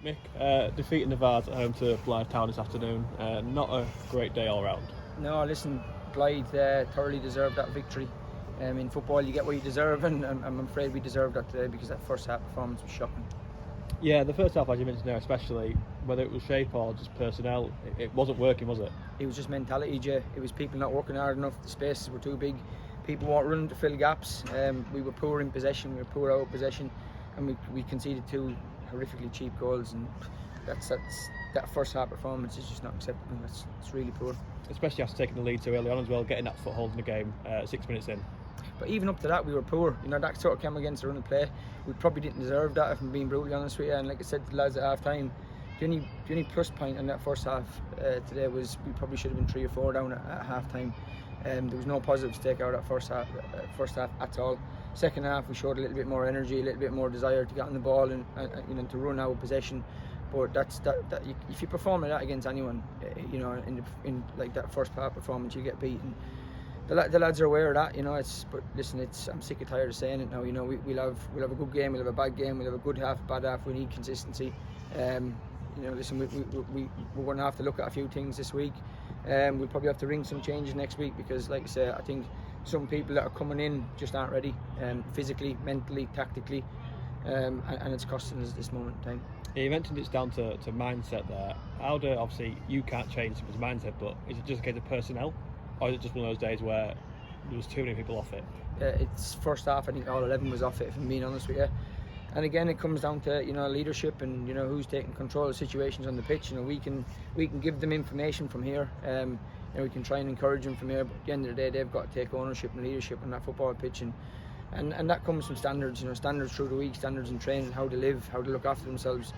Mick, defeating the Vase at home to Blyth Town this afternoon, not a great day all round. No, listen, Blyth thoroughly deserved that victory. In football you get what you deserve, and I'm afraid we deserved that today because that first half performance was shocking. Yeah, the first half, as you mentioned there, especially, whether it was shape or just personnel, it wasn't working, was it? It was just mentality, Jay. It was people not working hard enough, the spaces were too big, people weren't running to fill gaps. We were poor in possession, we were poor out of possession, and we conceded two horrifically cheap goals, and that first half performance is just not acceptable. It's really poor. Especially after taking the lead so early on as well, getting that foothold in the game 6 minutes in. But even up to that, we were poor. You know, that sort of came against the run of play. We probably didn't deserve that, if I'm being brutally honest with you. And like I said to the lads at half time, the only plus point in that first half today was we probably should have been 3 or 4 down at half time. There was no positives to take out of that first half at all. Second half, we showed a little bit more energy, a little bit more desire to get on the ball and you know, to run out of possession. But if you perform like that against anyone, you know, in like that first half performance, you get beaten. The lads are aware of that, you know. But listen, I'm sick and tired of saying it now. You know, we'll have a good game, we'll have a bad game, we'll have a good half, a bad half. We need consistency. You know, listen, we're going to have to look at a few things this week. We'll probably have to ring some changes next week because, like I say, I think some people that are coming in just aren't ready, physically, mentally, tactically, and it's costing us at this moment in time. Yeah, you mentioned it's down to mindset there. Obviously you can't change people's mindset, but is it just a case of personnel? Or is it just one of those days where there was too many people off it? It's first half, I think all 11 was off it, if I'm being honest with you. And again, it comes down to, you know, leadership and, you know, who's taking control of situations on the pitch. You know, we can give them information from here. You know, we can try and encourage them from here. But at the end of the day, they've got to take ownership and leadership on that football pitch. And that comes from standards, you know, standards through the week, standards in training, how to live, how to look after themselves.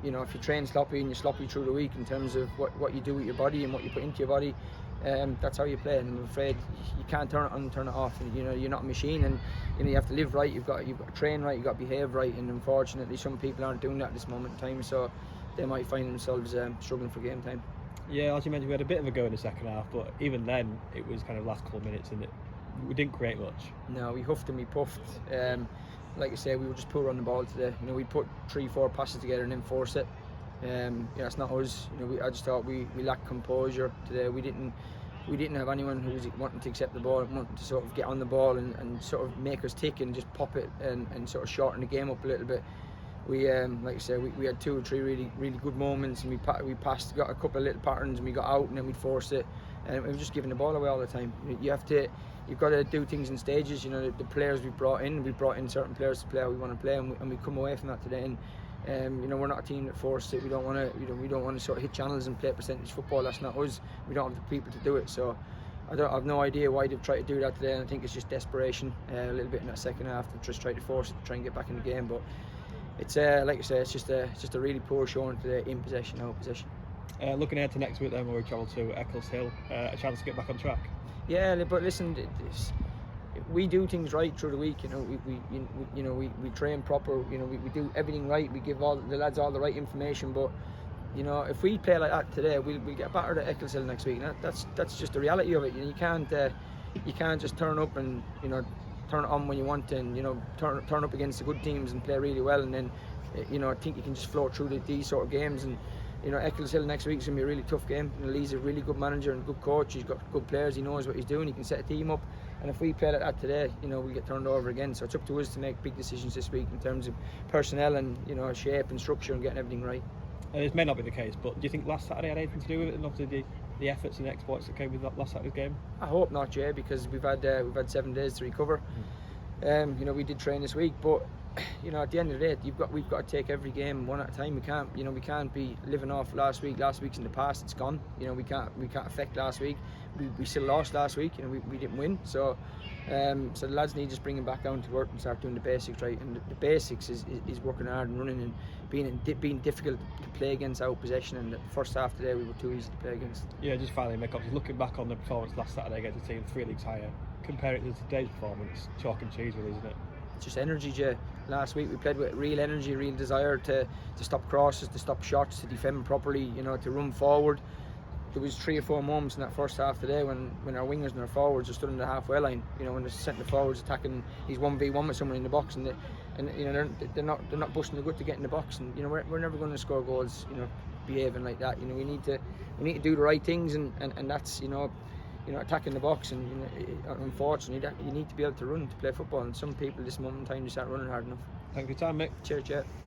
You know, if you train sloppy and you're sloppy through the week in terms of what you do with your body and what you put into your body, that's how you play. And I'm afraid you can't turn it on and turn it off. And, you know, you're not a machine, and you know, you have to live right. You've got to train right. You've got to behave right. And unfortunately, some people aren't doing that at this moment in time. So they might find themselves struggling for game time. Yeah, as you mentioned, we had a bit of a go in the second half, but even then, it was kind of last couple of minutes, and we didn't create much. No, we huffed and we puffed. Like I say, we were just poor on the ball today. You know, we put 3-4 passes together and then force it. You know, it's not us. You know, I just thought we lacked composure today. We didn't have anyone who was wanting to accept the ball and wanting to sort of get on the ball and sort of make us tick and just pop it and sort of shorten the game up a little bit. We, like I said, we had 2 or 3 really good moments, and we passed, got a couple of little patterns, and we got out, and then we forced it, and we were just giving the ball away all the time. You've got to do things in stages. You know, the players we brought in certain players to play how we want to play, and we come away from that today. And you know, we're not a team that forced it. We don't want to sort of hit channels and play percentage football. That's not us. We don't have the people to do it. So I've no idea why they've tried to do that today. And I think it's just desperation, a little bit in that second half to just try to force it, to try and get back in the game. But it's like I say, it's just a really poor showing today in possession, out of possession. Looking ahead to next week, then, where we travel to Eccleshill, a chance to get back on track. Yeah, but listen, we do things right through the week. You know, we train proper. You know, we do everything right. We give all the lads all the right information. But you know, if we play like that today, we'll get battered at Eccleshill next week. And that's just the reality of it. You know, you can't just turn up and, you know, turn it on when you want to, and, you know, turn up against the good teams and play really well, and then, you know, I think you can just float through these sort of games. And you know, Eccleshill next week is going to be a really tough game. You know, Lee's a really good manager and good coach. He's got good players. He knows what he's doing. He can set a team up. And if we play like that today, you know, we get turned over again. So it's up to us to make big decisions this week in terms of personnel and, you know, shape and structure and getting everything right. This may not be the case, but do you think last Saturday had anything to do with it, and obviously the efforts and exploits that came with that last Saturday's game? I hope not, Jay, because we've had 7 days to recover. You know, we did train this week, but you know, at the end of the day, we've got to take every game one at a time. We can't be living off last week. Last week's in the past; it's gone. You know, we can't affect last week. We still lost last week. You know, we didn't win. So the lads need just bringing back down to work and start doing the basics right. And the basics is working hard and running and being difficult to play against out of possession. And the first half today we were too easy to play against. Yeah, just finally, Mick, obviously looking back on the performance last Saturday against a team 3 leagues higher, compare it to today's performance, chalk and cheese, really, isn't it? It's just energy, Jay. Last week we played with real energy, real desire to stop crosses, to stop shots, to defend properly, you know, to run forward. there was 3 or 4 moments in that first half today when our wingers and our forwards are stood on the halfway line. You know, when they're setting the forwards attacking, he's 1v1 with someone in the box, and you know they're not busting the gut to get in the box. And you know we're never going to score goals, you know, behaving like that. You know, we need to do the right things, and that's you know attacking the box. And you know, unfortunately you need to be able to run to play football. And some people at this moment in time just aren't running hard enough. Thank you for your time, Mick. Cheers, Jet.